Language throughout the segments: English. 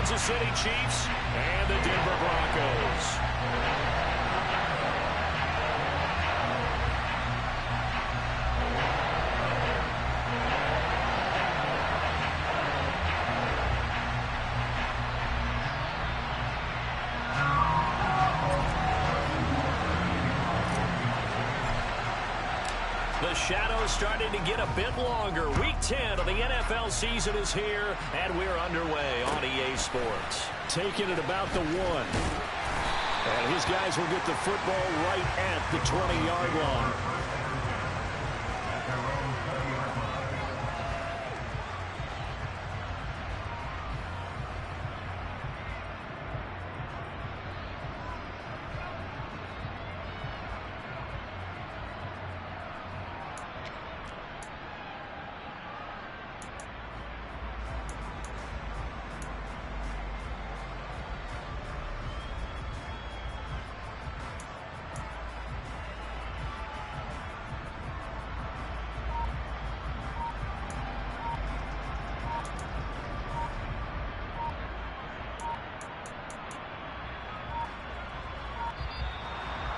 Kansas City Chiefs and the Denver Broncos. The shadow's starting to get a bit longer. Week 10 of the NFL season is here, and we're underway on EA Sports. Taking it about the 1. And his guys will get the football right at the 20-yard line.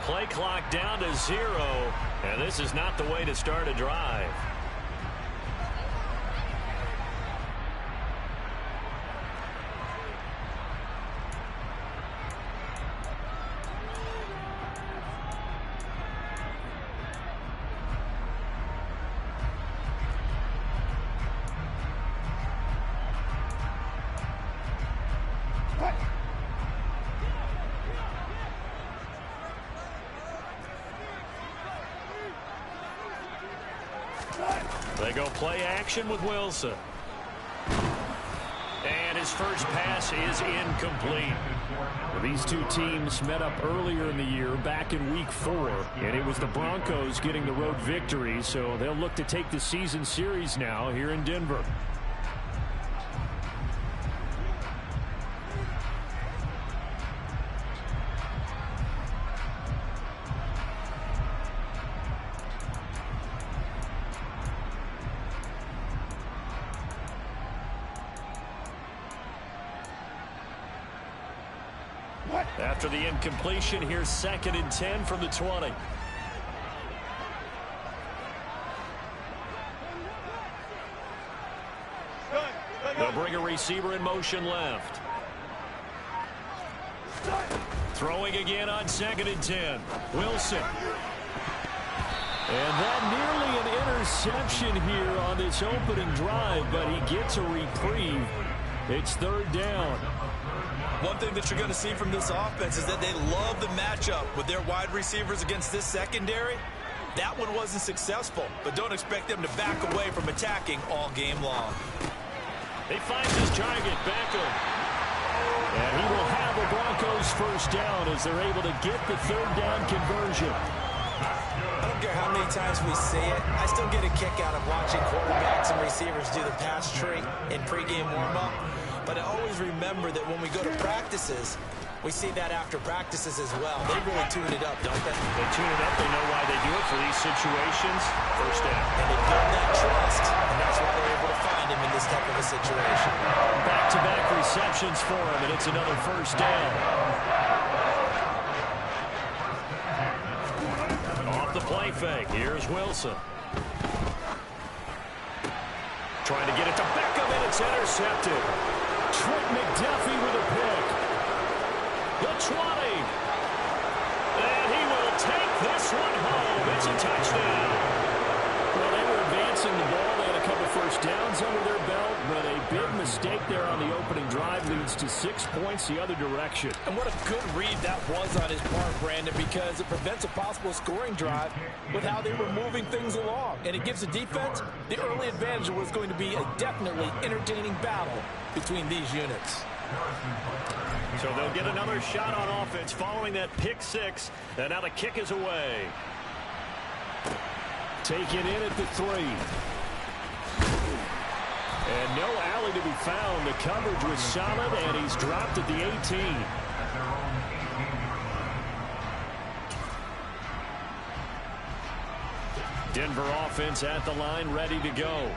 Play clock down to 0, and this is not the way to start a drive. They go play action with Wilson. And his first pass is incomplete. These two teams met up earlier in the year, back in Week 4, and it was the Broncos getting the road victory, so they'll look to take the season series now here in Denver. After the incompletion, here's 2nd and 10 from the 20. They'll bring a receiver in motion left. Throwing again on 2nd and 10. Wilson. And that nearly an interception here on this opening drive, but he gets a reprieve. It's 3rd down. One thing that you're going to see from this offense is that they love the matchup with their wide receivers against this secondary. That one wasn't successful, but don't expect them to back away from attacking all game long. He finds his target, Beckham. And he will have a Broncos first down as they're able to get the 3rd down conversion. I don't care how many times we see it. I still get a kick out of watching quarterbacks and receivers do the pass tree in pregame warm-up. But I always remember that when we go to practices, we see that after practices as well. They really tune it up, don't they? They tune it up. They know why they do it for these situations. First down. And they build that trust, and that's why they're able to find him in this type of a situation. Back-to-back receptions for him, and it's another first down. Off the play fake. Here's Wilson. Trying to get it to Beckham, and it's intercepted. Trent McDuffie with a pick. The 20. And he will take this one home. It's a touchdown. Well, they were advancing the ball. They had a couple first downs under their belt, but a big mistake there on the opening drive leads to 6 points the other direction. And what a good read that was on his part, Brandon, because it prevents a possible scoring drive with how they were moving things along. And it gives the defense the early advantage of what's going to be a definitely entertaining battle between these units. So they'll get another shot on offense following that pick 6. And now the kick is away. Taken in at the 3. And no alley to be found. The coverage was solid, and he's dropped at the 18. Denver offense at the line, ready to go.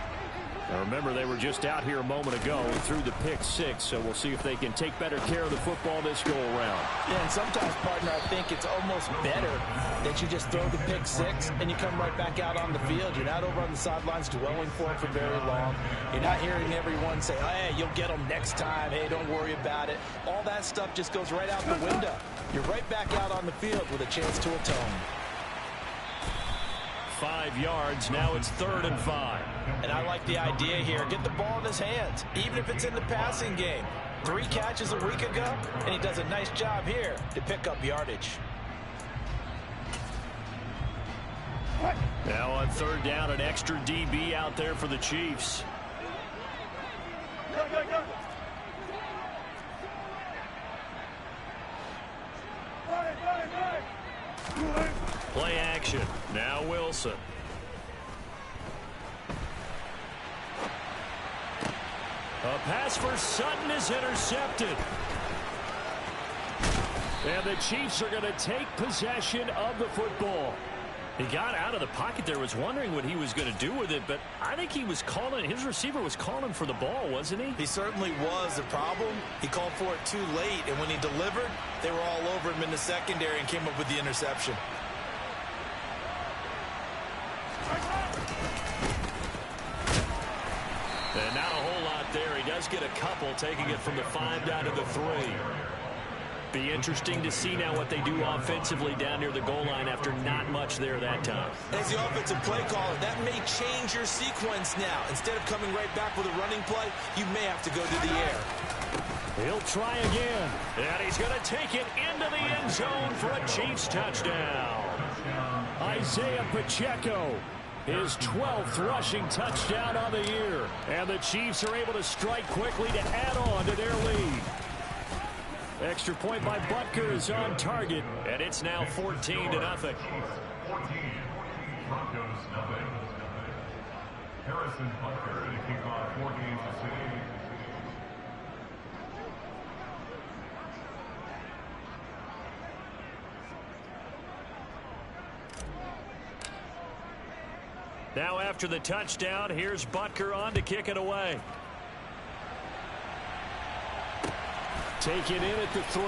Now remember, they were just out here a moment ago and threw the pick six, so we'll see if they can take better care of the football this go-around. Yeah, and sometimes, partner, I think it's almost better that you just throw the pick six and you come right back out on the field. You're not over on the sidelines dwelling for it for very long. You're not hearing everyone say, hey, you'll get them next time. Hey, don't worry about it. All that stuff just goes right out the window. You're right back out on the field with a chance to atone. 5 yards. Now it's 3rd and 5. And I like the idea here. Get the ball in his hands, even if it's in the passing game. 3 catches a week ago, and he does a nice job here to pick up yardage. Now on 3rd down, an extra DB out there for the Chiefs. Play action. Now Wilson. A pass for Sutton is intercepted. And the Chiefs are going to take possession of the football. He got out of the pocket there, was wondering what he was going to do with it, but I think he was calling, his receiver was calling for the ball, wasn't he? He certainly was. The problem, he called for it too late, and when he delivered, they were all over him in the secondary and came up with the interception. And not a whole lot there. He does get a couple, taking it from the 5 down to the 3. Be interesting to see now what they do offensively down near the goal line after not much there that time. As the offensive play caller, that may change your sequence now. Instead of coming right back with a running play, you may have to go to the air. He'll try again. And he's going to take it into the end zone for a Chiefs touchdown. Isaiah Pacheco, his 12th rushing touchdown on the year. And the Chiefs are able to strike quickly to add on to their lead. Extra point by Butker is on target, and it's now 14-0. 14, Broncos nothing. Harrison Butker to kick off 4 games to save. Now after the touchdown, here's Butker on to kick it away. Take it in at the 3.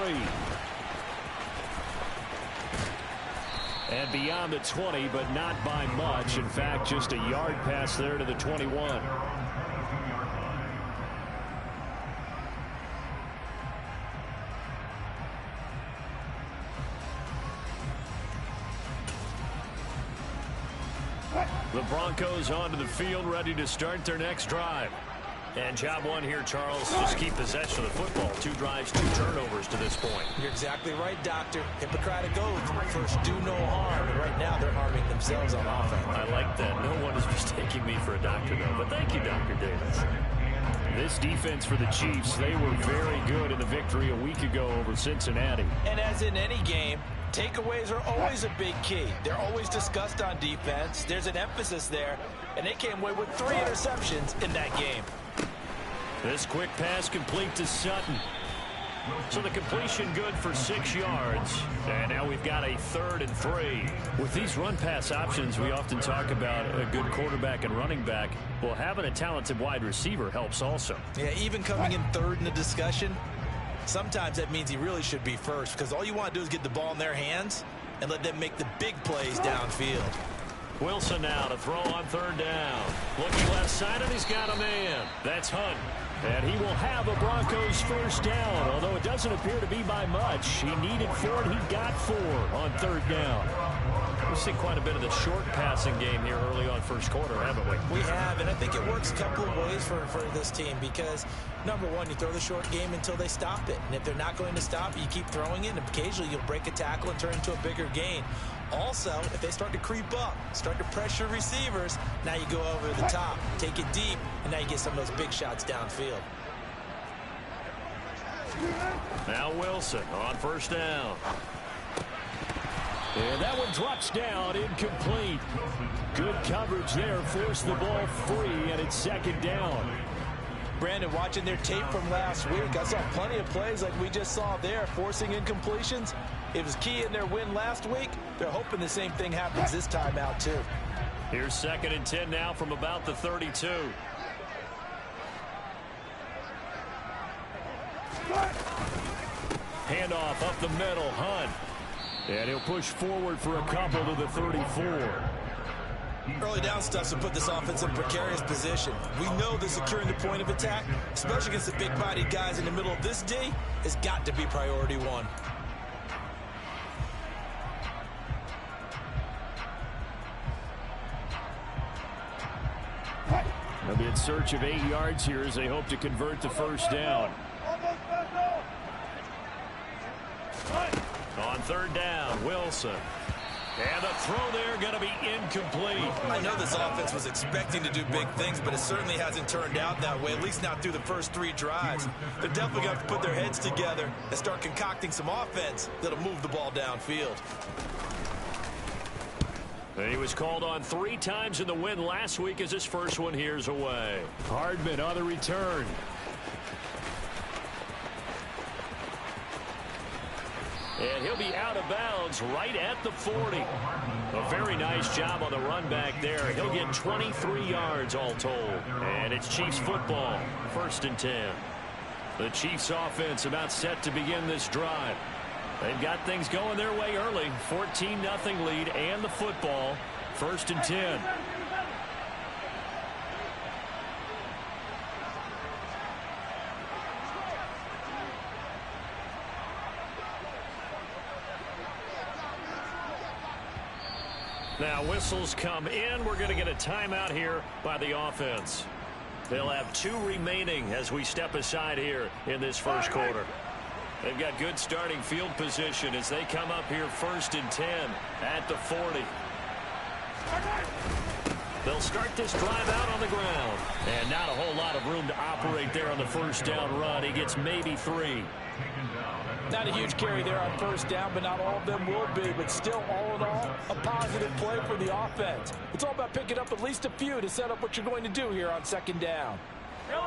And beyond the 20, but not by much. In fact, just a yard pass there to the 21. The Broncos onto the field, ready to start their next drive. And job one here, Charles, just keep possession of the football. 2 drives, 2 turnovers to this point. You're exactly right, Doctor. Hippocratic oath. First, do no harm. And right now, they're harming themselves on offense. I like that. No one is mistaking me for a doctor, though. But thank you, Dr. Davis. This defense for the Chiefs, they were very good in the victory a week ago over Cincinnati. And as in any game, takeaways are always a big key. They're always discussed on defense. There's an emphasis there. And they came away with 3 interceptions in that game. This quick pass complete to Sutton. So the completion good for 6 yards. And now we've got a 3rd and 3. With these run-pass options, we often talk about a good quarterback and running back. Well, having a talented wide receiver helps also. Yeah, even coming in 3rd in the discussion, sometimes that means he really should be first, because all you want to do is get the ball in their hands and let them make the big plays downfield. Wilson now to throw on 3rd down. Looking left side, and he's got a man. That's Hunt. And he will have a Broncos first down, although it doesn't appear to be by much. He needed 4, and he got 4 on 3rd down. We've seen quite a bit of the short passing game here early on first quarter, haven't we? We have, and I think it works a couple of ways for this team because, number one, you throw the short game until they stop it. And if they're not going to stop it, you keep throwing it, and occasionally you'll break a tackle and turn into a bigger gain. Also, if they start to creep up, start to pressure receivers, now you go over the top, take it deep, and now you get some of those big shots downfield. Now Wilson on first down. And that one drops down, incomplete. Good coverage there, forced the ball free, and it's 2nd down. Brandon, watching their tape from last week, I saw plenty of plays like we just saw there, forcing incompletions. It was key in their win last week. They're hoping the same thing happens this time out, too. Here's 2nd and 10 now from about the 32. Handoff up the middle, Hunt. And he'll push forward for a couple to the 34. Early down stuff to put this offense in a precarious position. We know that securing the point of attack, especially against the big-bodied guys in the middle of this D, has got to be priority one. They'll be in search of 8 yards here as they hope to convert the first down. On third down, Wilson. And the throw there going to be incomplete. I know this offense was expecting to do big things, but it certainly hasn't turned out that way, at least not through the first 3 drives. They're definitely going to have to put their heads together and start concocting some offense that'll move the ball downfield. He was called on 3 times in the win last week as his first one here's away. Hardman on the return. And he'll be out of bounds right at the 40. A very nice job on the run back there. He'll get 23 yards all told. And it's Chiefs football, 1st and 10. The Chiefs offense about set to begin this drive. They've got things going their way early. 14-0 lead and the football, 1st and 10. Now whistles come in. We're going to get a timeout here by the offense. They'll have 2 remaining as we step aside here in this first quarter. They've got good starting field position as they come up here 1st and 10 at the 40. They'll start this drive out on the ground. And not a whole lot of room to operate there on the first down run. He gets maybe 3. Not a huge carry there on first down, but not all of them will be. But still, all in all, a positive play for the offense. It's all about picking up at least a few to set up what you're going to do here on 2nd down.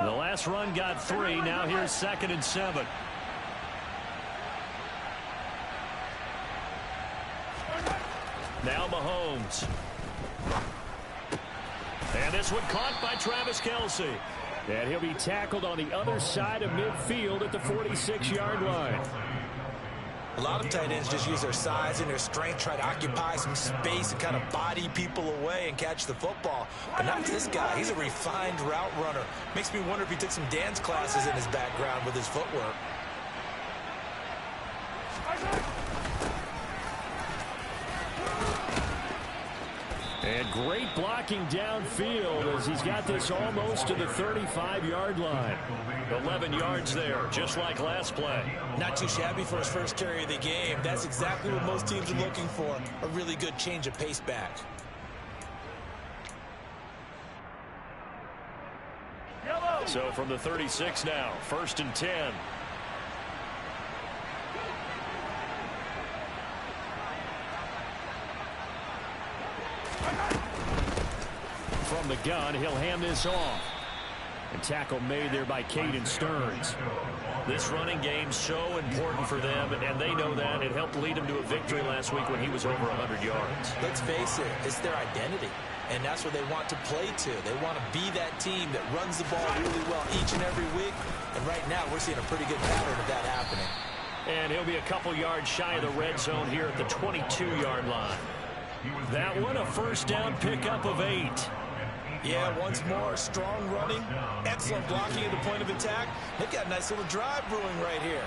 The last run got 3. Now here's 2nd and 7. Now Mahomes. And this one caught by Travis Kelce. And he'll be tackled on the other side of midfield at the 46-yard line. A lot of tight ends just use their size and their strength, try to occupy some space and kind of body people away and catch the football. But not this guy. He's a refined route runner. Makes me wonder if he took some dance classes in his background with his footwork. And great blocking downfield as he's got this almost to the 35-yard line. 11 yards there, just like last play. Not too shabby for his first carry of the game. That's exactly what most teams are looking for, a really good change of pace back. So from the 36 now, 1st and 10. From the gun, he'll hand this off. A tackle made there by Caden Stearns. This running game's so important for them, and they know that. It helped lead them to a victory last week when he was over 100 yards. Let's face it, it's their identity, and that's what they want to play to. They want to be that team that runs the ball really well each and every week, and right now we're seeing a pretty good pattern of that happening. And he'll be a couple yards shy of the red zone here at the 22-yard line. That one, a first down pickup of 8. Yeah, once more, strong running, excellent blocking at the point of attack. They've got a nice little drive brewing right here.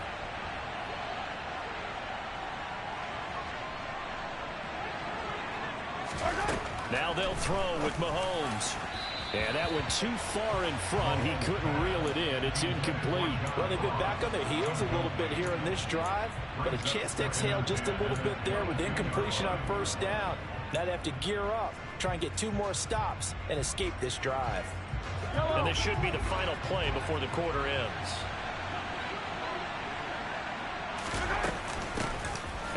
Now they'll throw with Mahomes. And that went too far in front. He couldn't reel it in. It's incomplete. Well, they've been back on their heels a little bit here in this drive, but a chance to exhale just a little bit there with incompletion on first down. Now they have to gear up, try and get 2 more stops, and escape this drive. And this should be the final play before the quarter ends.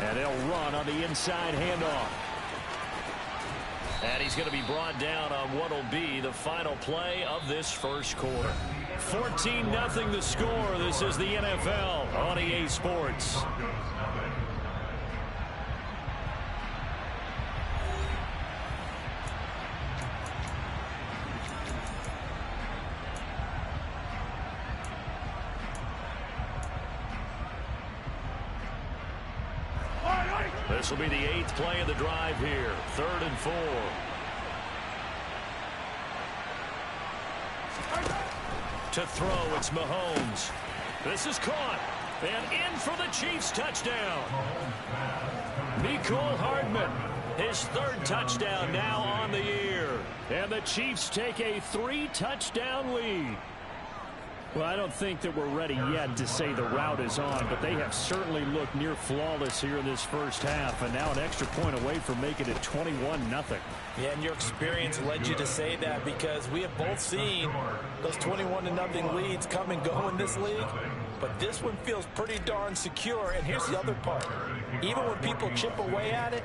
And they'll run on the inside handoff. And he's going to be brought down on what will be the final play of this first quarter. 14-0 the score. This is the NFL on EA Sports. This will be the 8th play of the drive here. 3rd and 4. To throw, it's Mahomes. This is caught. And in for the Chiefs touchdown. Mecole Hardman, his 3rd touchdown now on the year. And the Chiefs take a 3-touchdown lead. Well, I don't think that we're ready yet to say the route is on, but they have certainly looked near flawless here in this first half, and now an extra point away from making it 21-0. Yeah, and your experience led you to say that, because we have both seen those 21-0 leads come and go in this league, but this one feels pretty darn secure. And here's the other part. Even when people chip away at it,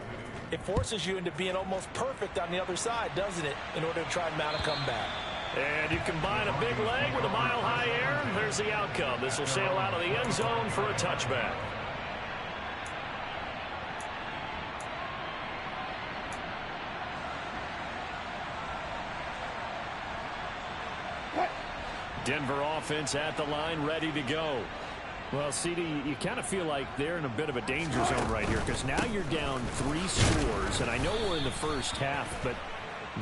it forces you into being almost perfect on the other side, doesn't it, in order to try and mount a comeback. And you combine a big leg with a mile-high air, there's the outcome. This will sail out of the end zone for a touchback. Denver offense at the line, ready to go. Well, CD, you kind of feel like they're in a bit of a danger zone right here, because now you're down 3 scores, and I know we're in the first half, but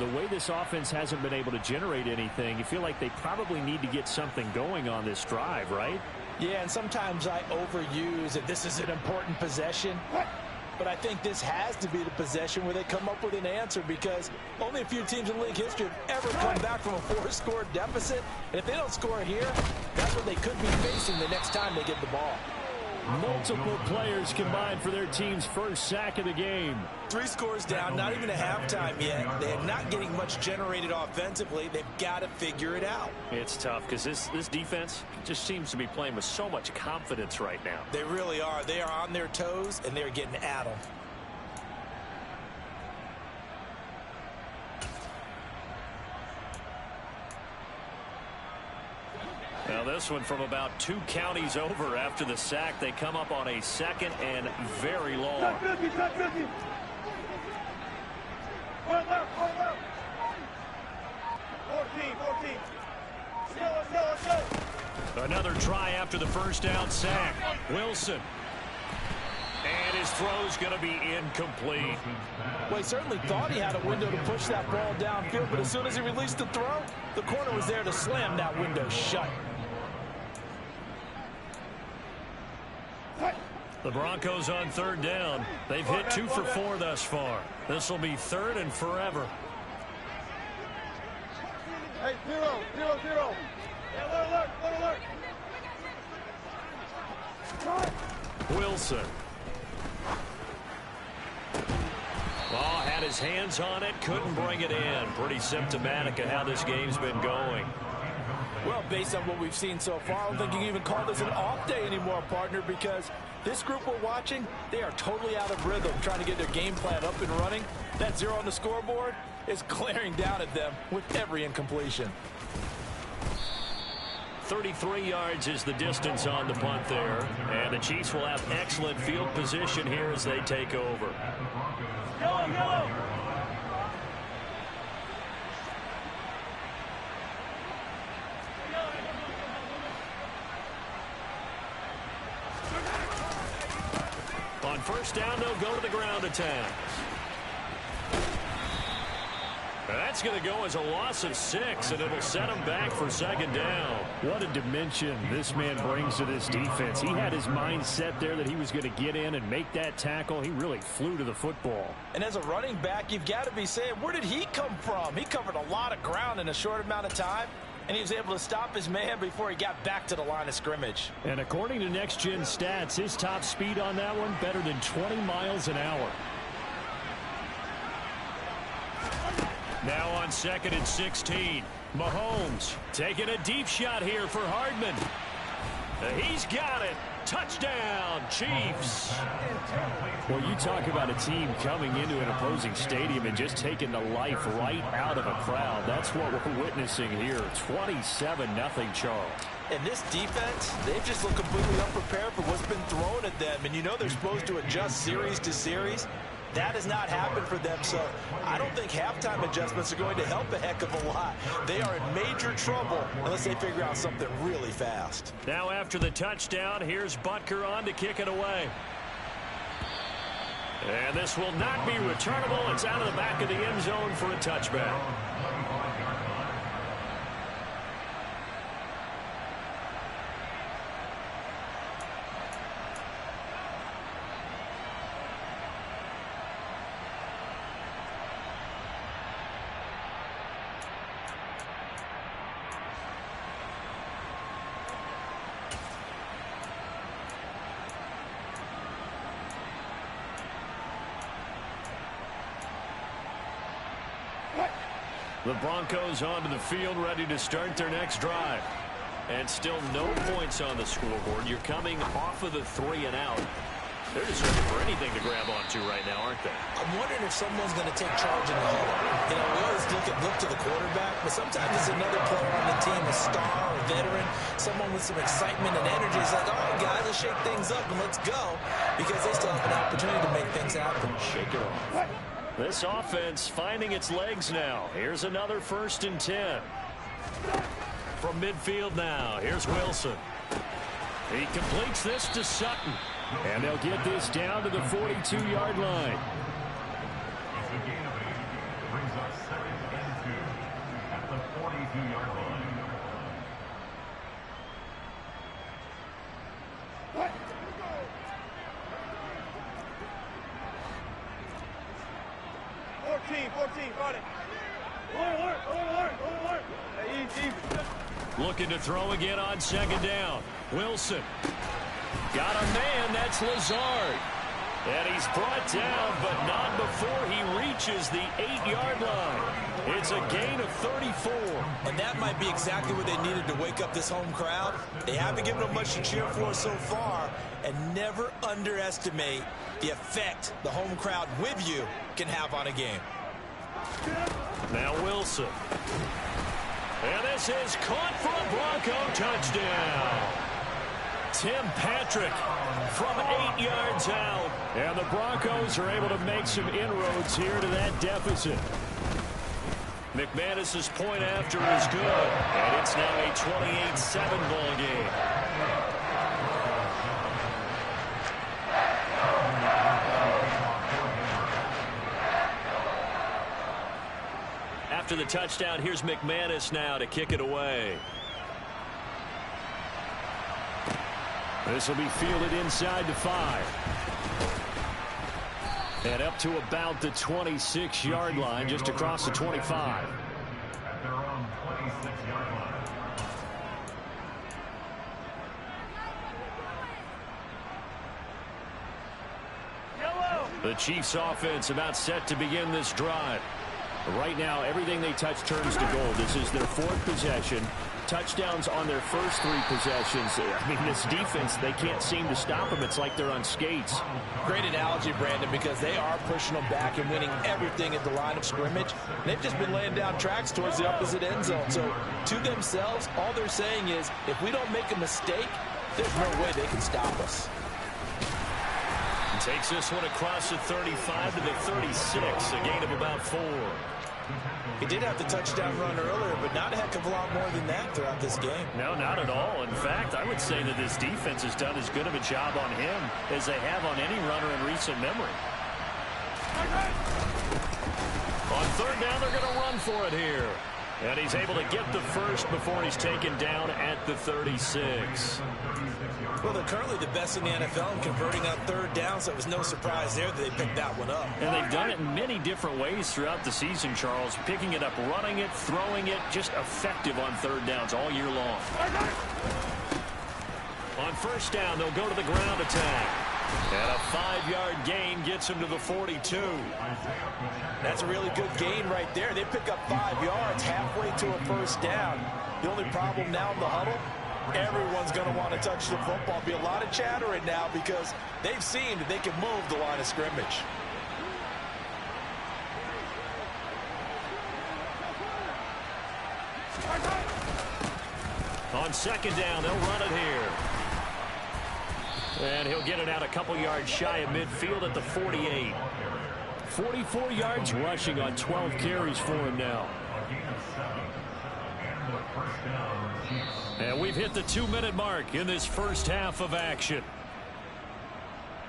the way this offense hasn't been able to generate anything, you feel like they probably need to get something going on this drive, right? Yeah, and sometimes I overuse that this is an important possession. But I think this has to be the possession where they come up with an answer, because only a few teams in league history have ever come back from a 4-score deficit. And if they don't score here, that's what they could be facing the next time they get the ball. Multiple players combined for their team's first sack of the game. 3 scores down, not even a halftime yet. They're not getting much generated offensively. They've got to figure it out. It's tough, because this defense just seems to be playing with so much confidence right now. They really are. They are on their toes, and they're getting at them. Now this one from about 2 counties over after the sack. They come up on a 2nd and very long. Another try after the first down sack. Wilson. And his throw's going to be incomplete. Well, he certainly thought he had a window to push that ball downfield, but as soon as he released the throw, the corner was there to slam that window shut. The Broncos on 3rd down. They've hit 2 for 4 thus far. This will be 3rd and forever. Hey, 0-0-0. Alert. Wilson. Ball had his hands on it, couldn't bring it in. Pretty symptomatic of how this game's been going. Well, based on what we've seen so far, I don't think you can even call this an off day anymore, partner, because this group we're watching, they are totally out of rhythm, trying to get their game plan up and running. That 0 on the scoreboard is glaring down at them with every incompletion. 33 yards is the distance on the punt there. And the Chiefs will have excellent field position here as they take over. Yellow. On first down, they'll go to the ground attack. That's going to go as a loss of 6, and it'll set them back for 2nd down. What a dimension this man brings to this defense. He had his mind set there that he was going to get in and make that tackle. He really flew to the football. And as a running back, you've got to be saying, where did he come from? He covered a lot of ground in a short amount of time, and he was able to stop his man before he got back to the line of scrimmage. And according to Next Gen Stats, his top speed on that one, better than 20 miles an hour. Now on 2nd and 16, Mahomes taking a deep shot here for Hardman. He's got it. Touchdown, Chiefs. Well, you talk about a team coming into an opposing stadium and just taking the life right out of a crowd. That's what we're witnessing here. 27-0 Charles. And this defense, they've just looked completely unprepared for what's been thrown at them. And you know they're supposed to adjust series to series. That has not happened for them, so I don't think halftime adjustments are going to help a heck of a lot. They are in major trouble unless they figure out something really fast. Now after the touchdown, here's Butker on to kick it away. And this will not be returnable. It's out of the back of the end zone for a touchback. The Broncos onto the field, ready to start their next drive. And still no points on the scoreboard. You're coming off of the 3 and out. They're just looking for anything to grab onto right now, aren't they? I'm wondering if someone's going to take charge in the huddle. You know, we always look to the quarterback, but sometimes it's another player on the team, a star, a veteran, someone with some excitement and energy. It's like, all right, guys, let's shake things up and let's go, because they still have an opportunity to make things happen. Shake it off. This offense finding its legs now. Here's another 1st and 10. From midfield now, here's Wilson. He completes this to Sutton. And they'll get this down to the 42-yard line. It's a gain of 8. Brings up 2nd and 2 at the 42-yard line. Got it. Alert. Easy. Looking to throw again on 2nd down. Wilson. Got a man, that's Lazard. And he's brought down, but not before he reaches the 8-yard line. It's a gain of 34. And that might be exactly what they needed to wake up this home crowd. They haven't given them much to cheer for so far. And never underestimate the effect the home crowd with you can have on a game. Now Wilson. And this is caught for a Bronco touchdown. Tim Patrick from 8 yards out. And the Broncos are able to make some inroads here to that deficit. McManus's point after is good. And it's now a 28-7 ball game. After the touchdown, here's McManus now to kick it away. This will be fielded inside the 5. And up to about the 26-yard line, just across the 25. At their own 26-yard line. The Chiefs offense about set to begin this drive. Right now, everything they touch turns to gold. This is their 4th possession. Touchdowns on their first 3 possessions. I mean, this defense, they can't seem to stop them. It's like they're on skates. Great analogy, Brandon, because they are pushing them back and winning everything at the line of scrimmage. They've just been laying down tracks towards the opposite end zone. So, to themselves, all they're saying is, if we don't make a mistake, there's no way they can stop us. And takes this one across the 35 to the 36, a gain of about 4. He did have the touchdown run earlier, but not a heck of a lot more than that throughout this game. No, not at all. In fact, I would say that this defense has done as good of a job on him as they have on any runner in recent memory. On 3rd down, they're going to run for it here. And he's able to get the first before he's taken down at the 36. Well, they're currently the best in the NFL in converting on 3rd down, so it was no surprise there that they picked that one up. And they've done it in many different ways throughout the season, Charles. Picking it up, running it, throwing it, just effective on 3rd downs all year long. On 1st down, they'll go to the ground attack. And a 5-yard gain gets him to the 42. That's a really good gain right there. They pick up 5 yards halfway to a 1st down. The only problem now in the huddle, everyone's going to want to touch the football. Be a lot of chattering now because they've seen that they can move the line of scrimmage. On 2nd down, they'll run it here. And he'll get it out a couple yards shy of midfield at the 48. 44 yards rushing on 12 carries for him now. And we've hit the 2-minute mark in this first half of action.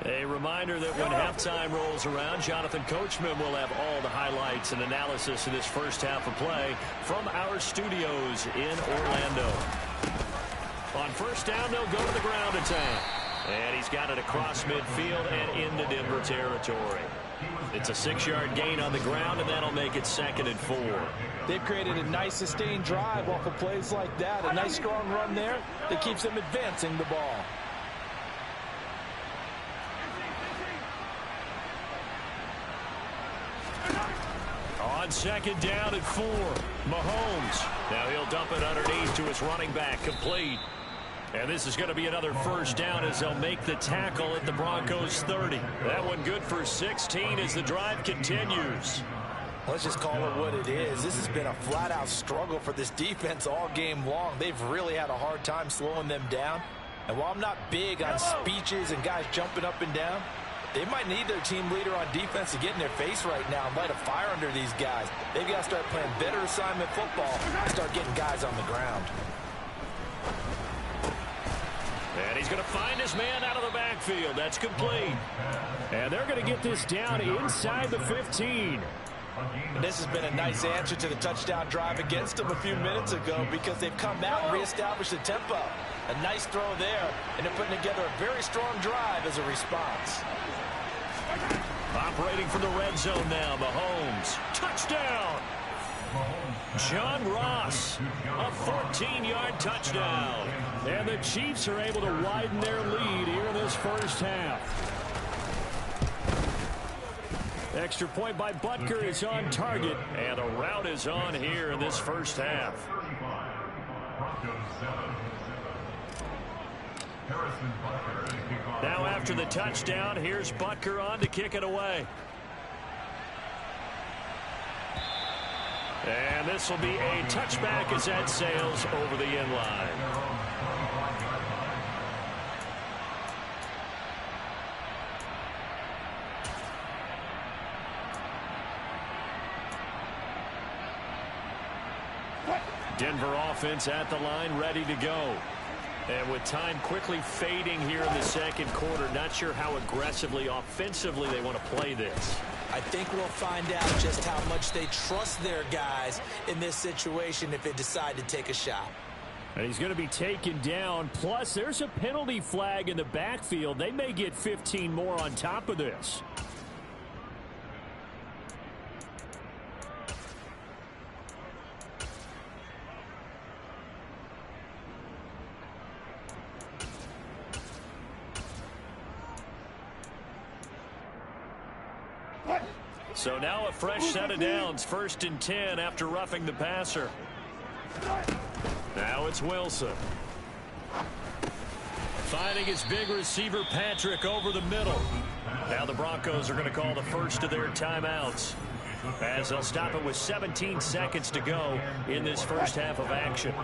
A reminder that when halftime rolls around, Jonathan Coachman will have all the highlights and analysis of this first half of play from our studios in Orlando. On first down, they'll go to the ground attack. And he's got it across midfield and into Denver territory. It's a 6-yard gain on the ground, and that'll make it 2nd and 4. They've created a nice sustained drive off of plays like that. A nice strong run there that keeps them advancing the ball. On 2nd down and 4, Mahomes. Now he'll dump it underneath to his running back, complete. And this is going to be another first down as they'll make the tackle at the Broncos 30. That one good for 16 as the drive continues. Let's just call it what it is. This has been a flat-out struggle for this defense all game long. They've really had a hard time slowing them down. And while I'm not big on speeches and guys jumping up and down, they might need their team leader on defense to get in their face right now and light a fire under these guys. They've got to start playing better assignment football and start getting guys on the ground. And he's going to find his man out of the backfield. That's complete. And they're going to get this down inside the 15. And this has been a nice answer to the touchdown drive against them a few minutes ago because they've come out and reestablished the tempo. A nice throw there, and they're putting together a very strong drive as a response. Operating from the red zone now, Mahomes. Touchdown! John Ross, a 14-yard touchdown. And the Chiefs are able to widen their lead here in this first half. Extra point by Butker is on target, and the route is on here in this first half. Now after the touchdown, here's Butker on to kick it away. And this will be a touchback as that sails over the end line. Denver offense at the line, ready to go. And with time quickly fading here in the second quarter, not sure how aggressively, offensively they want to play this. I think we'll find out just how much they trust their guys in this situation if they decide to take a shot. And he's going to be taken down. Plus, there's a penalty flag in the backfield. They may get 15 more on top of this. So now a fresh set of downs, 1st and 10 after roughing the passer. Now it's Wilson. Finding his big receiver Patrick over the middle. Now the Broncos are going to call the first of their timeouts as they'll stop it with 17 seconds to go in this first half of action.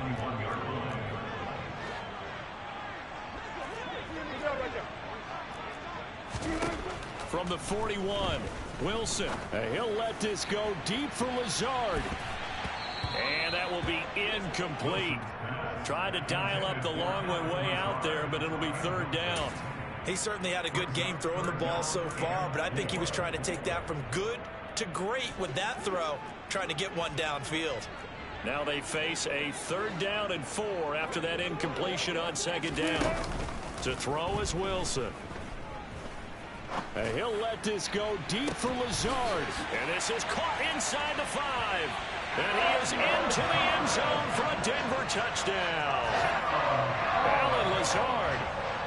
From the 41, Wilson. He'll let this go deep for Lazard. And that will be incomplete. Tried to dial up the long way out there, but it'll be 3rd down. He certainly had a good game throwing the ball so far, but I think he was trying to take that from good to great with that throw, trying to get one downfield. Now they face a 3rd down and 4 after that incompletion on 2nd down. To throw is Wilson. He'll let this go deep for Lazard. And this is caught inside the 5. And he is into the end zone for a Denver touchdown. Alan Lazard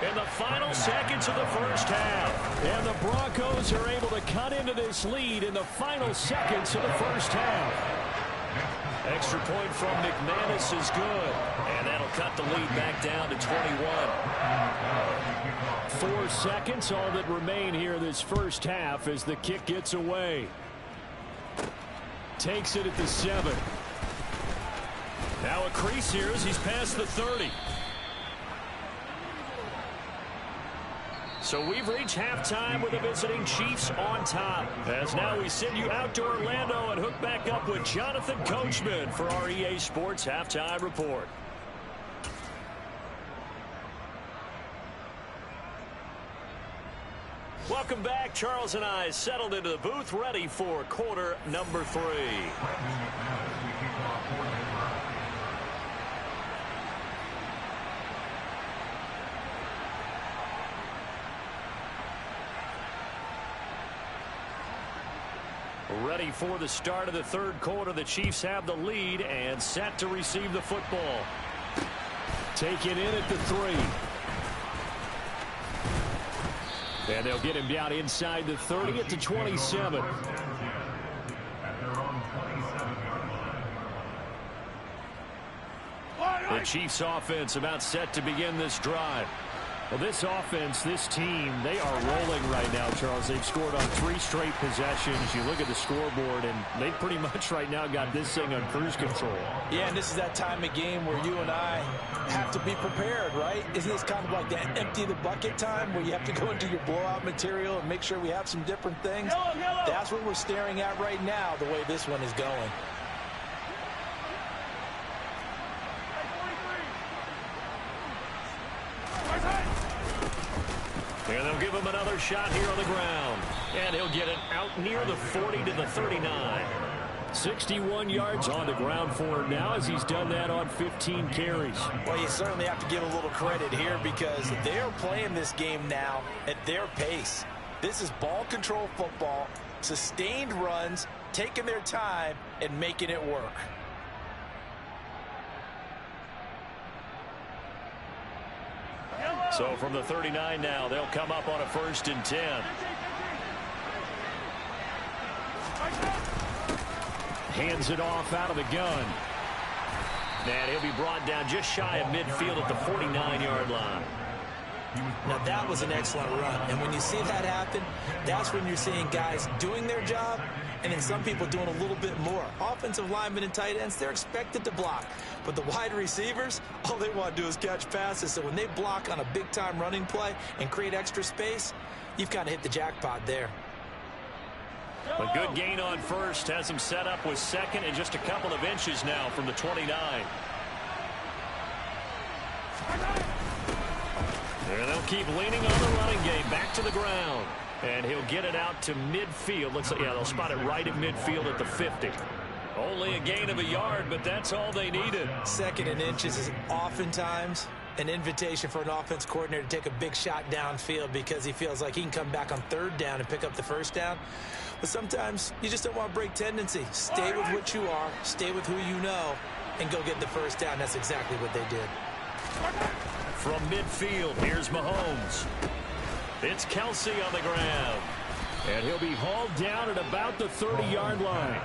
in the final seconds of the first half. And the Broncos are able to cut into this lead in the final seconds of the first half. Extra point from McManus is good. And that'll cut the lead back down to 21. 4 seconds, all that remain here this first half as the kick gets away. Takes it at the 7. Now a crease here as he's past the 30. So we've reached halftime with the visiting Chiefs on top. As now we send you out to Orlando and hook back up with Jonathan Coachman for our EA Sports Halftime Report. Welcome back. Charles and I settled into the booth, ready for quarter number 3. Ready for the start of the third quarter. The Chiefs have the lead and set to receive the football. Taken in at the 3. And they'll get him down inside the 30 at the 27. The Chiefs offense about set to begin this drive. Well, this offense, this team, they are rolling right now, Charles. They've scored on 3 straight possessions. You look at the scoreboard, and they pretty much right now got this thing on cruise control. Yeah, and this is that time of game where you and I have to be prepared, right? Isn't this kind of like that empty the bucket time where you have to go into your blowout material and make sure we have some different things? That's what we're staring at right now, the way this one is going. And they'll give him another shot here on the ground. And he'll get it out near the 40 to the 39. 61 yards on the ground for him now as he's done that on 15 carries. Well, you certainly have to give a little credit here because they're playing this game now at their pace. This is ball control football, sustained runs, taking their time, and making it work. So from the 39 now, they'll come up on a 1st and 10. Hands it off out of the gun. And he'll be brought down just shy of midfield at the 49-yard line. Now, that was an excellent run. And when you see that happen, that's when you're seeing guys doing their job and then some people doing a little bit more. Offensive linemen and tight ends, they're expected to block. But the wide receivers, all they want to do is catch passes. So when they block on a big-time running play and create extra space, you've kind of hit the jackpot there. A good gain on first has him set up with second and just a couple of inches now from the 29. And they'll keep leaning on the running game. Back to the ground. And he'll get it out to midfield. Looks like, yeah, they'll spot it right at midfield at the 50. Only a gain of a yard, but that's all they needed. 2nd and inches is oftentimes an invitation for an offense coordinator to take a big shot downfield because he feels like he can come back on 3rd down and pick up the 1st down. But sometimes you just don't want to break tendency. Stay with what you are, stay with who you know, and go get the 1st down. That's exactly what they did. From midfield, here's Mahomes. It's Kelsey on the ground. And he'll be hauled down at about the 30-yard line.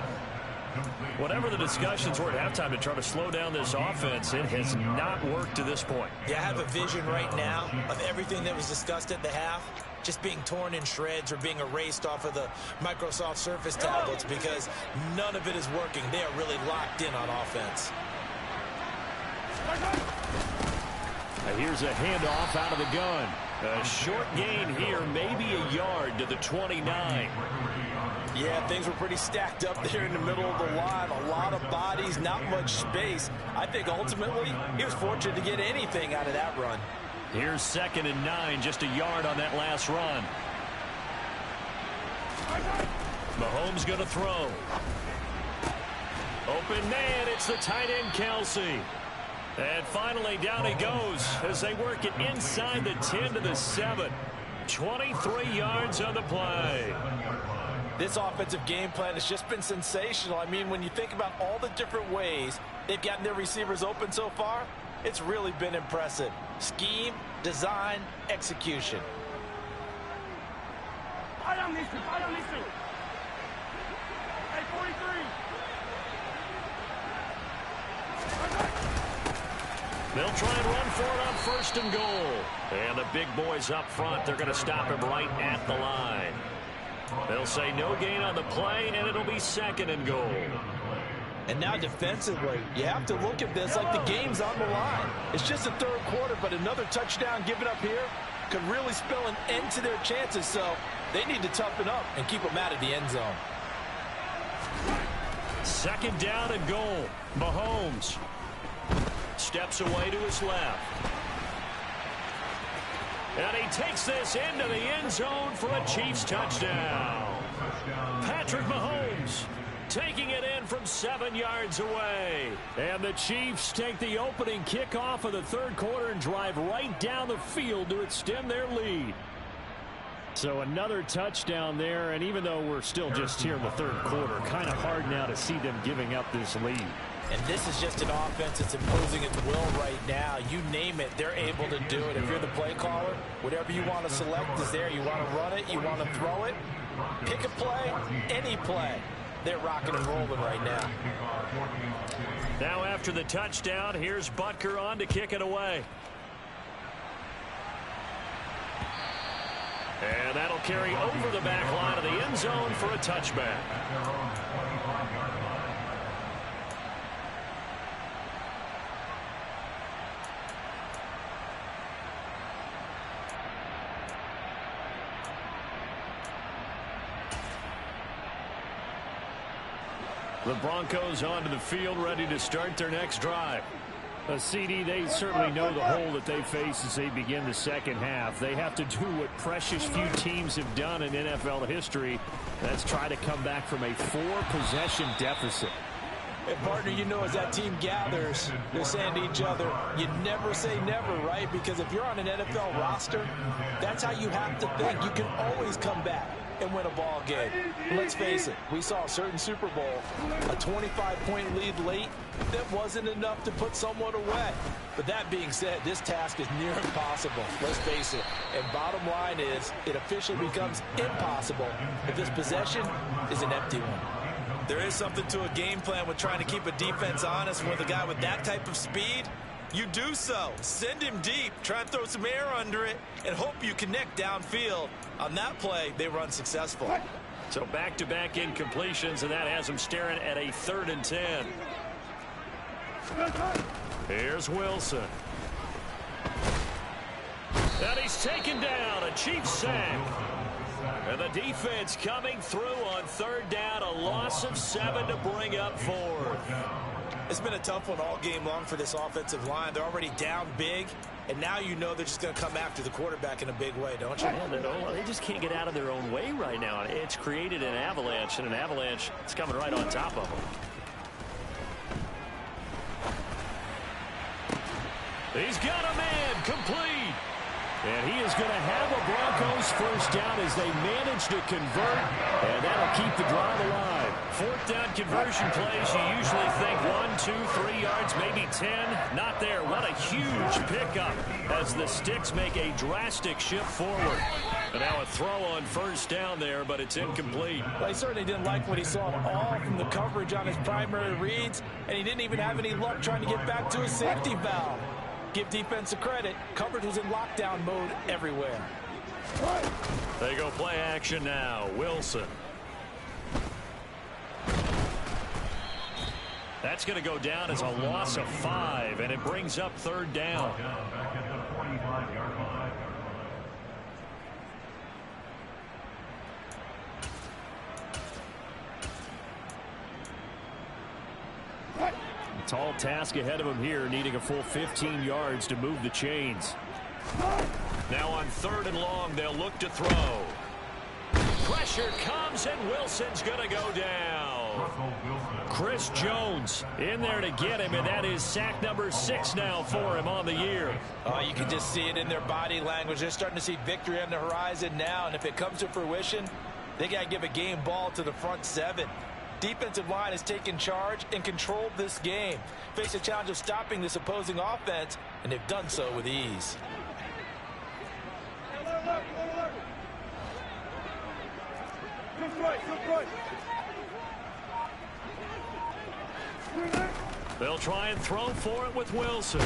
Whatever the discussions were at halftime to try to slow down this offense, it has not worked to this point. Yeah, I have a vision right now of everything that was discussed at the half just being torn in shreds or being erased off of the Microsoft Surface tablets because none of it is working. They are really locked in on offense. Here's a handoff out of the gun. A short gain here, maybe a yard to the 29. Yeah, things were pretty stacked up there in the middle of the line. A lot of bodies, not much space. I think ultimately he was fortunate to get anything out of that run. Here's 2nd and 9, just a yard on that last run. Mahomes going to throw. Open man, it's the tight end Kelsey. And finally down he goes as they work it inside the 10 to the 7. 23 yards on the play. This offensive game plan has just been sensational. I mean, when you think about all the different ways they've gotten their receivers open so far, it's really been impressive. Scheme, design, execution. Fight on these two. Hey, 43. They'll try and run for it on 1st and goal. And the big boys up front, they're going to stop him right at the line. They'll say no gain on the play, and it'll be 2nd and goal. And now defensively, you have to look at this like the game's on the line. It's just the 3rd quarter, but another touchdown given up here could really spell an end to their chances. So they need to toughen up and keep them out of the end zone. 2nd down and goal. Mahomes steps away to his left. And he takes this into the end zone for a Chiefs touchdown. Patrick Mahomes taking it in from 7 yards away. And the Chiefs take the opening kickoff of the third quarter and drive right down the field to extend their lead. So another touchdown there, and even though we're still just here in the third quarter, kind of hard now to see them giving up this lead. And this is just an offense that's imposing its will right now. You name it, they're able to do it. If you're the play caller, whatever you want to select is there. You want to run it, you want to throw it, pick a play, any play. They're rocking and rolling right now. Now after the touchdown, here's Butker on to kick it away. And that'll carry over the back line of the end zone for a touchback. The Broncos onto the field, ready to start their next drive. CD, they certainly know the hole that they face as they begin the second half. They have to do what precious few teams have done in NFL history. That's try to come back from a 4-possession deficit. And partner, you know, as that team gathers, they're saying to each other, you never say never, right? Because if you're on an NFL roster, that's how you have to think. You can always come back and win a ball game. Let's face it, we saw a certain Super Bowl, a 25-point lead late that wasn't enough to put someone away. But that being said, this task is near impossible. Let's face it. And bottom line is, it officially becomes impossible if this possession is an empty one. There is something to a game plan with trying to keep a defense honest. With a guy with that type of speed, you do so. Send him deep, try and throw some air under it, and hope you connect downfield. On that play, they run successful. So back-to-back incompletions, and that has them staring at a 3rd and 10. Here's Wilson. And he's taken down, a Chiefs sack. And the defense coming through on 3rd down, a loss of 7 to bring up 4th. It's been a tough one all game long for this offensive line. They're already down big, and now you know they're just going to come after the quarterback in a big way, don't you? Yeah, they just can't get out of their own way right now. It's created an avalanche, and an avalanche is coming right on top of them. He's got a man complete. And he is going to have a Broncos first down as they manage to convert, and that'll keep the drive alive. 4th down conversion plays, you usually think 1, 2, 3 yards, maybe 10. Not there. What a huge pickup as the Sticks make a drastic shift forward. And now a throw on 1st down there, but it's incomplete. Well, he certainly didn't like what he saw all from the coverage on his primary reads, and he didn't even have any luck trying to get back to his safety valve. Give defense a credit. Coverage was in lockdown mode everywhere. They go play action now. Wilson. That's going to go down as a loss of 5, and it brings up 3rd down. Back at the 45-yard line. Tall task ahead of him here, needing a full 15 yards to move the chains. Now on 3rd and long, they'll look to throw. Pressure comes, and Wilson's going to go down. Chris Jones in there to get him, and that is sack number 6 now for him on the year. Oh, you can just see it in their body language. They're starting to see victory on the horizon now, and if it comes to fruition, they got to give a game ball to the front 7. Defensive line has taken charge and controlled this game. Face a challenge of stopping this opposing offense, and they've done so with ease. They'll try and throw for it with Wilson.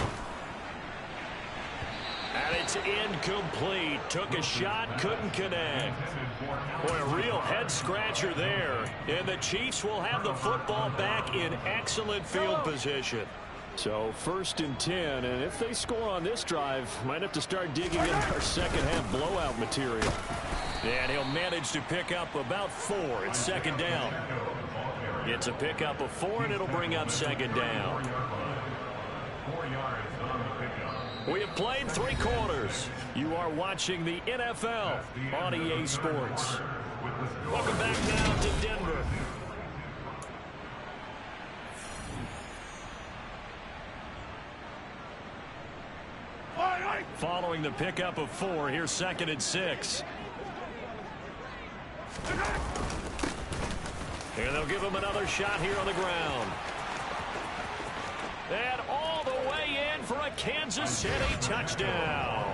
And it's incomplete. Took a shot, couldn't connect. Boy, a real head-scratcher there. And the Chiefs will have the football back in excellent field position. So 1st and 10, and if they score on this drive, might have to start digging in our second-half blowout material. And he'll manage to pick up about 4. It's 2nd down. It's a pickup of 4, and it'll bring up 2nd down. 4 yards on the pickup. We have played 3 quarters. You are watching the NFL on EA Sports. Welcome back now to Denver. Following the pickup of 4, here's 2nd and 6. And they'll give him another shot here on the ground. And all the way in for a Kansas City touchdown.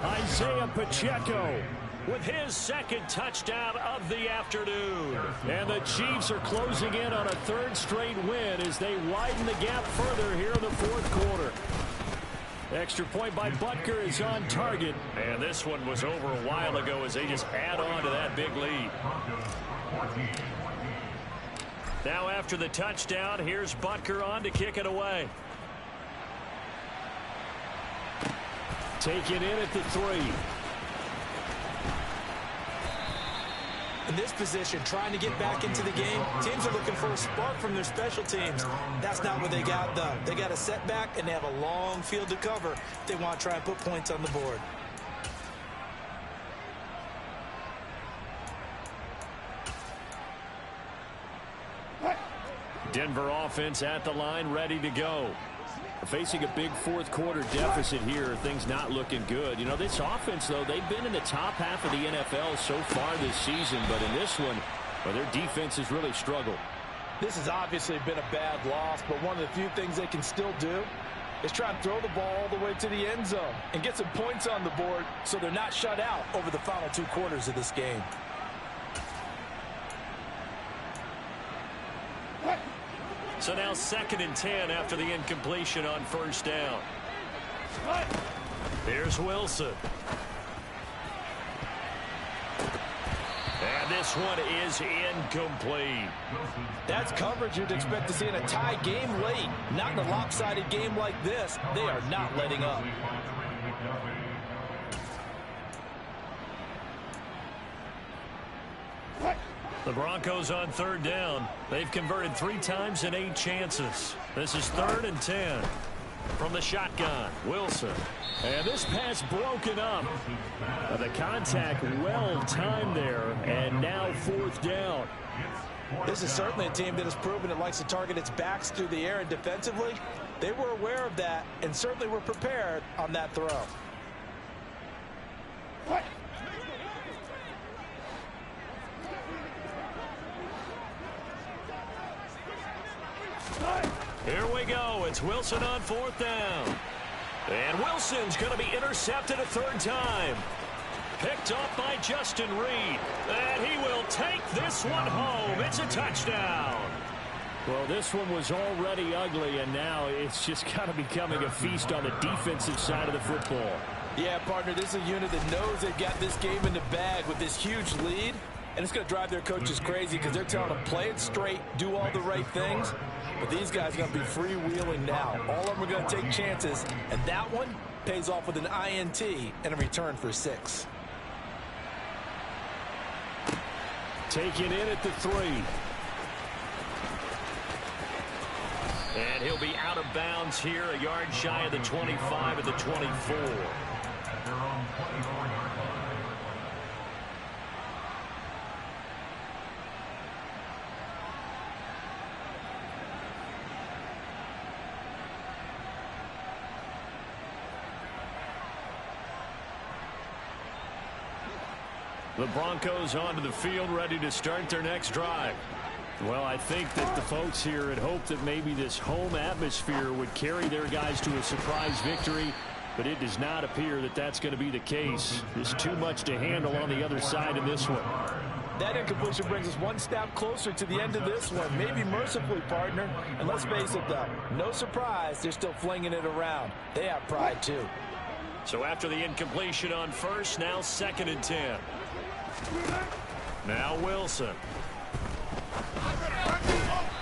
Isaiah Pacheco with his 2nd touchdown of the afternoon. And the Chiefs are closing in on a 3rd straight win as they widen the gap further here in the 4th quarter. Extra point by Butker is on target. And this one was over a while ago as they just add on to that big lead. Now after the touchdown, here's Butker on to kick it away. Taken in at the 3. In this position, trying to get back into the game, teams are looking for a spark from their special teams. That's not what they got, though. They got a setback, and they have a long field to cover if they want to try and put points on the board. Denver offense at the line, ready to go. Facing a big 4th quarter deficit here, things not looking good. You know, this offense, though, they've been in the top half of the NFL so far this season, but in this one, well, their defense has really struggled. This has obviously been a bad loss, but one of the few things they can still do is try and throw the ball all the way to the end zone and get some points on the board so they're not shut out over the final 2 quarters of this game. So now 2nd and 10 after the incompletion on 1st down. Here's Wilson. And this one is incomplete. That's coverage you'd expect to see in a tie game late. Not in a lopsided game like this. They are not letting up. The Broncos on 3rd down. They've converted 3 times in 8 chances. This is 3rd and 10. From the shotgun, Wilson. And this pass broken up. The contact well timed there. And now 4th down. This is certainly a team that has proven it likes to target its backs through the air, and defensively, they were aware of that and certainly were prepared on that throw. Here we go. It's Wilson on 4th down. And Wilson's going to be intercepted a 3rd time. Picked off by Justin Reed. And he will take this one home. It's a touchdown. Well, this one was already ugly, and now it's just kind of becoming a feast on the defensive side of the football. Yeah, partner, this is a unit that knows they've got this game in the bag with this huge lead. And it's going to drive their coaches crazy because they're telling them play it straight, do all the right things. But these guys are going to be freewheeling now. All of them are going to take chances. And that one pays off with an INT and a return for 6. Taken in at the 3. And he'll be out of bounds here, a yard shy of the 25 at the 24. The Broncos onto the field, ready to start their next drive. Well, I think that the folks here had hoped that maybe this home atmosphere would carry their guys to a surprise victory, but it does not appear that that's going to be the case. There's too much to handle on the other side in this one. That incompletion brings us one step closer to the end of this one, maybe mercifully, partner. And let's face it, though, no surprise, they're still flinging it around. They have pride, too. So after the incompletion on 1st, now 2nd and 10. Now Wilson.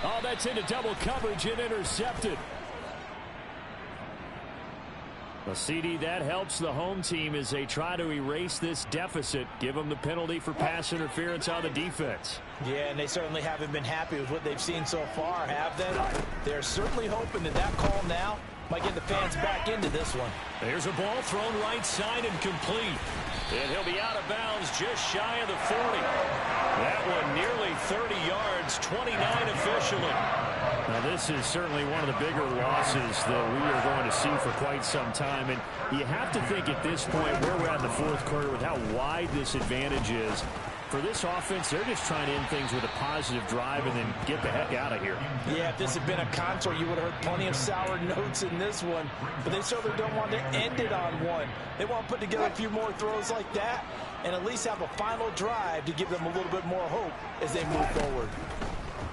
Oh, that's into double coverage and intercepted. Well, CD, that helps the home team as they try to erase this deficit, give them the penalty for pass interference on the defense. Yeah, and they certainly haven't been happy with what they've seen so far, have they? They're certainly hoping that that call now might get the fans back into this one. There's a ball thrown right side and complete. And he'll be out of bounds just shy of the 40. That one nearly 30 yards, 29 officially. Now, this is certainly one of the bigger losses that we are going to see for quite some time. And you have to think at this point where we're at in the fourth quarter with how wide this advantage is. For this offense, they're just trying to end things with a positive drive and then get the heck out of here. Yeah, if this had been a contour, you would have heard plenty of sour notes in this one. But they certainly don't want to end it on one. They want to put together a few more throws like that and at least have a final drive to give them a little bit more hope as they move forward.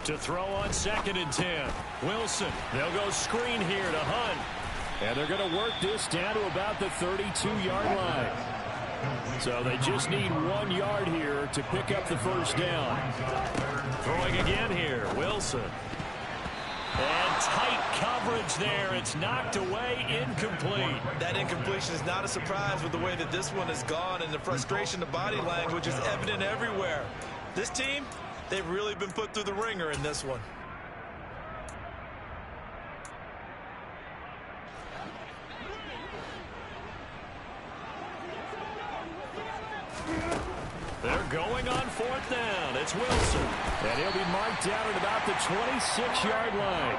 To throw on 2nd and 10. Wilson, they'll go screen here to Hunt. And they're going to work this down to about the 32-yard line. So they just need 1 yard here to pick up the first down. Throwing again here, Wilson. And tight coverage there. It's knocked away, incomplete. That incompletion is not a surprise with the way that this one has gone, and the frustration, the body language is evident everywhere. This team, they've really been put through the ringer in this one. They're going on 4th down. It's Wilson. And he'll be marked down at about the 26-yard line.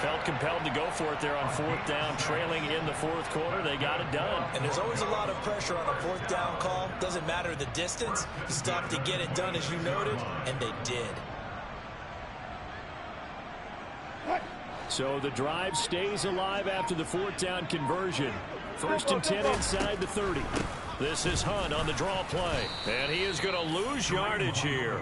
Felt compelled to go for it there on 4th down, trailing in the fourth quarter. They got it done. And there's always a lot of pressure on a 4th down call. Doesn't matter the distance. You stop to get it done, as you noted, and they did. So the drive stays alive after the 4th down conversion. 1st and 10 inside the 30. This is Hunt on the draw play. And he is going to lose yardage here.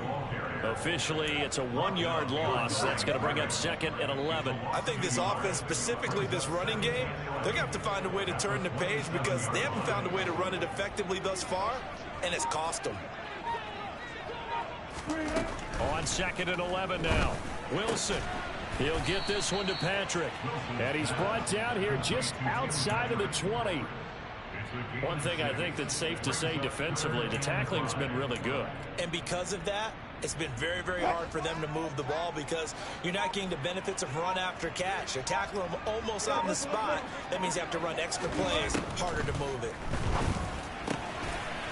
Officially, it's a 1-yard loss. That's going to bring up 2nd and 11. I think this offense, specifically this running game, they're going to have to find a way to turn the page because they haven't found a way to run it effectively thus far, and it's cost them. On 2nd and 11 now. Wilson. He'll get this one to Patrick. And he's brought down here just outside of the 20. One thing I think that's safe to say defensively, the tackling's been really good. And because of that, it's been very, very hard for them to move the ball because you're not getting the benefits of run after catch. You're tackling them almost on the spot. That means you have to run extra plays, harder to move it.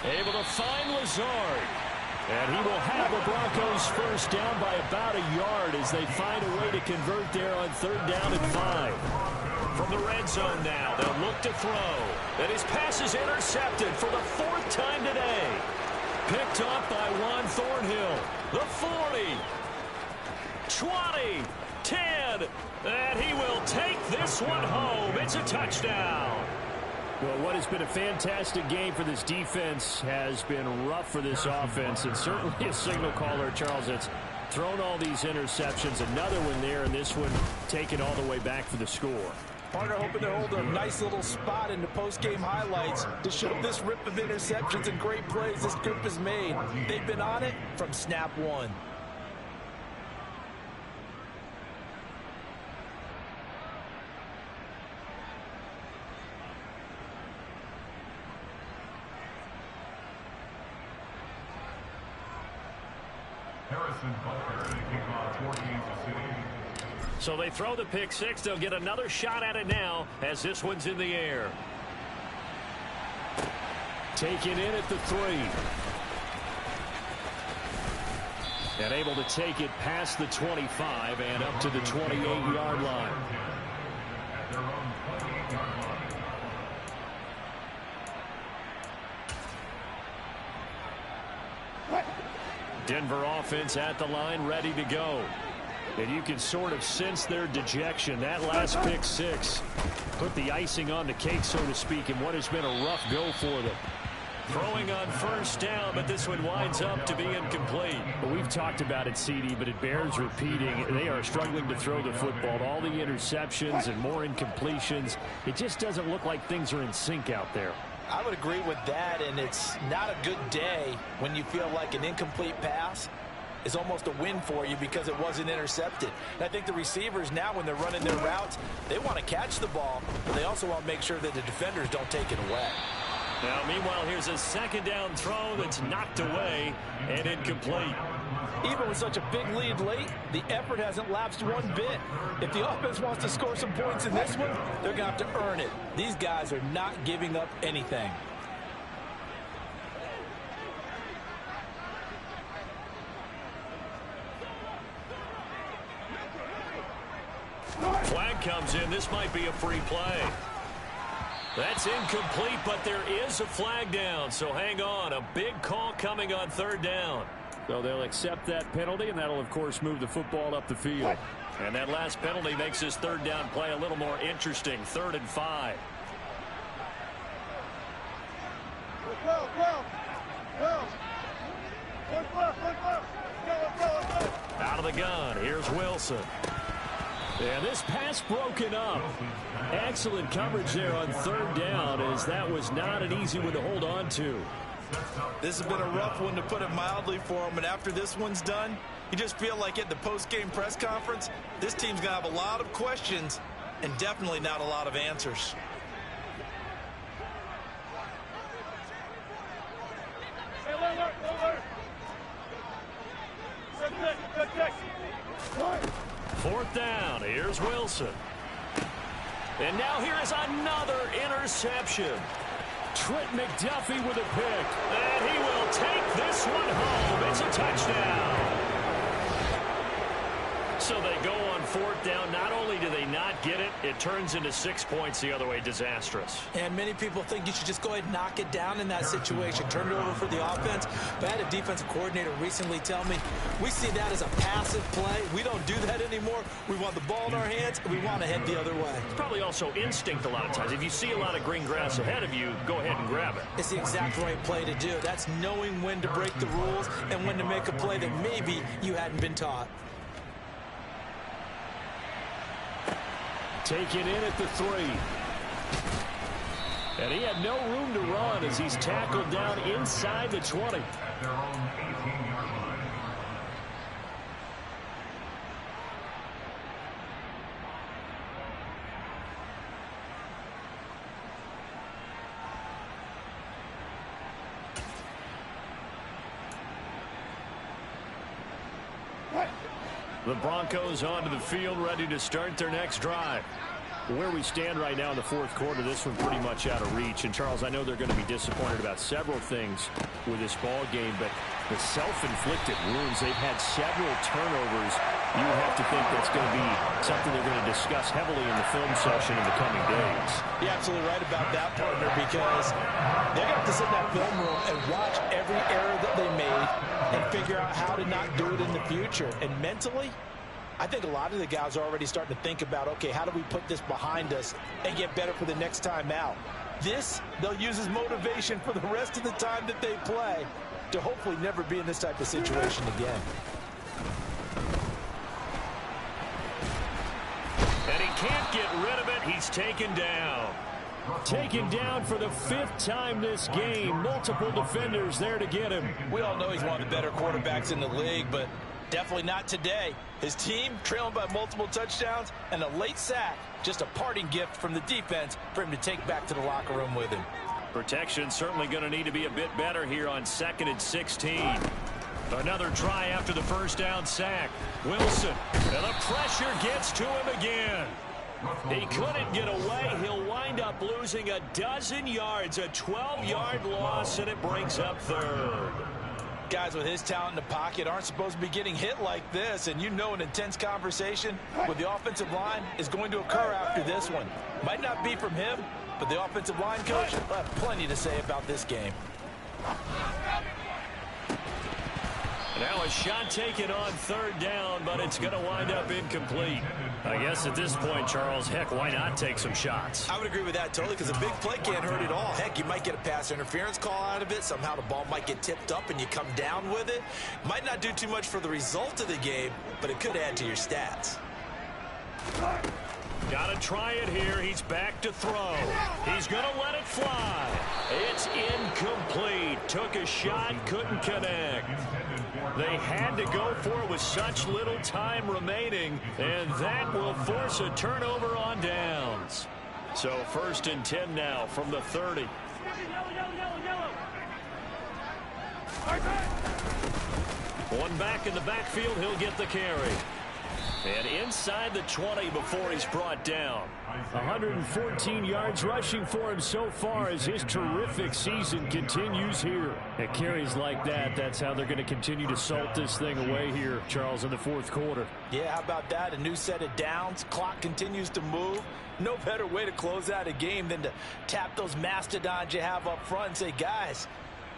Able to find Lazard. And he will have the Broncos first down by about a yard as they find a way to convert there on 3rd down and 5. From the red zone now, they'll look to throw. And his pass is intercepted for the 4th time today. Picked up by Juan Thornhill. The 40. 20. 10. And he will take this one home. It's a touchdown. Well, what has been a fantastic game for this defense has been rough for this offense, and certainly a signal caller, Charles, that's thrown all these interceptions. Another one there, and this one taken all the way back for the score. Partner hoping to hold a nice little spot in the post-game highlights to show this rip of interceptions and great plays this group has made. They've been on it from snap one. Harrison Butker to kick off for Kansas City. So they throw the pick six. They'll get another shot at it now as this one's in the air. Taken in at the 3. And able to take it past the 25 and up to the 28-yard line. At their own 28-yard line. Denver offense at the line, ready to go. And you can sort of sense their dejection. That last pick six put the icing on the cake, so to speak, in what has been a rough go for them. Throwing on first down, but this one winds up to be incomplete. Well, we've talked about it, CD, but it bears repeating. They are struggling to throw the football. All the interceptions and more incompletions. It just doesn't look like things are in sync out there. I would agree with that, and it's not a good day when you feel like an incomplete pass is almost a win for you because it wasn't intercepted. And I think the receivers now, when they're running their routes, they want to catch the ball, but they also want to make sure that the defenders don't take it away. Now, meanwhile, here's a second down throw that's knocked away and incomplete. Even with such a big lead late, the effort hasn't lapsed one bit. If the offense wants to score some points in this one, they're going to have to earn it. These guys are not giving up anything. Flag comes in. This might be a free play. That's incomplete, but there is a flag down, so hang on. A big call coming on third down. So they'll accept that penalty, and that'll, of course, move the football up the field. And that last penalty makes this third down play a little more interesting. 3rd and 5. Out of the gun. Here's Wilson. And this pass broken up. Excellent coverage there on third down, as that was not an easy one to hold on to. This has been a rough one, to put it mildly, for him. And after this one's done, you just feel like at the post-game press conference, this team's going to have a lot of questions and definitely not a lot of answers. Fourth down. Here's Wilson. And now here is another interception. Trent McDuffie with a pick. And he will take this one home. It's a touchdown. So they go on fourth down. Not only do they not get it, it turns into 6 points the other way. Disastrous. And many people think you should just go ahead and knock it down in that situation. Turn it over for the offense. But I had a defensive coordinator recently tell me, we see that as a passive play. We don't do that anymore. We want the ball in our hands, and we want to head the other way. It's probably also instinct a lot of times. If you see a lot of green grass ahead of you, go ahead and grab it. It's the exact right play to do. That's knowing when to break the rules and when to make a play that maybe you hadn't been taught. Taken in at the 3. And he had no room to run as he's tackled down inside the 20. At their own 18-yard line. The Broncos onto the field, ready to start their next drive. Where we stand right now in the fourth quarter, this one pretty much out of reach. And, Charles, I know they're going to be disappointed about several things with this ball game, but the self-inflicted wounds, they've had several turnovers. You would have to think that's going to be something they're going to discuss heavily in the film session in the coming days. You're absolutely right about that, partner, because they're going to have to sit in that film room and watch every error that they made and figure out how to not do it in the future. And mentally, I think a lot of the guys are already starting to think about, okay, how do we put this behind us and get better for the next time out? This, they'll use as motivation for the rest of the time that they play to hopefully never be in this type of situation again. And he can't get rid of it. He's taken down. Taken down for the 5th time this game. Multiple defenders there to get him. We all know he's one of the better quarterbacks in the league, but definitely not today. His team trailing by multiple touchdowns and a late sack. Just a parting gift from the defense for him to take back to the locker room with him. Protection certainly going to need to be a bit better here on 2nd and 16. Another try after the first down sack. Wilson, and the pressure gets to him again. He couldn't get away. He'll wind up losing a dozen yards, a 12-yard loss, and it brings up 3rd. Guys with his talent in the pocket aren't supposed to be getting hit like this, and you know an intense conversation with the offensive line is going to occur after this one. Might not be from him, but the offensive line coach will have plenty to say about this game. Now a shot taken on 3rd down, but it's going to wind up incomplete. I guess at this point, Charles, heck, why not take some shots? I would agree with that totally, because a big play can't hurt at all. Heck, you might get a pass interference call out of it. Somehow the ball might get tipped up and you come down with it. Might not do too much for the result of the game, but it could add to your stats. Got to try it here. He's back to throw. He's going to let it fly. It's incomplete. Took a shot, couldn't connect. They had to go for it with such little time remaining, and that will force a turnover on downs. So 1st and 10 now from the 30. One back in the backfield, he'll get the carry. And inside the 20 before he's brought down. 114 yards rushing for him so far as his terrific season continues here. At carries like that, that's how they're going to continue to salt this thing away here, Charles, in the 4th quarter. Yeah, how about that? A new set of downs. Clock continues to move. No better way to close out a game than to tap those mastodons you have up front and say, guys,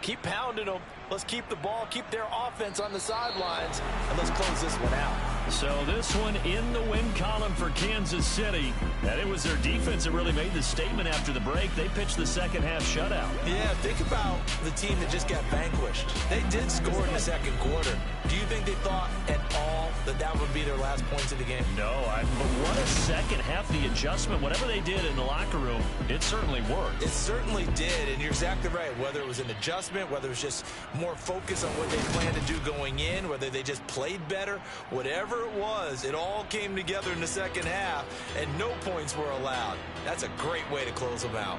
keep pounding them. Let's keep the ball, keep their offense on the sidelines, and let's close this one out. So this one in the win column for Kansas City. And it was their defense that really made the statement after the break. They pitched the second half shutout. Yeah, think about the team that just got vanquished. They did score in the 2nd quarter. Do you think they thought at all that that would be their last points of the game? No, but what a second half. The adjustment, whatever they did in the locker room, it certainly worked. It certainly did, and you're exactly right. Whether it was an adjustment, whether it was just more focus on what they planned to do going in, whether they just played better, whatever it was, it all came together in the second half, and no points were allowed. That's a great way to close them out.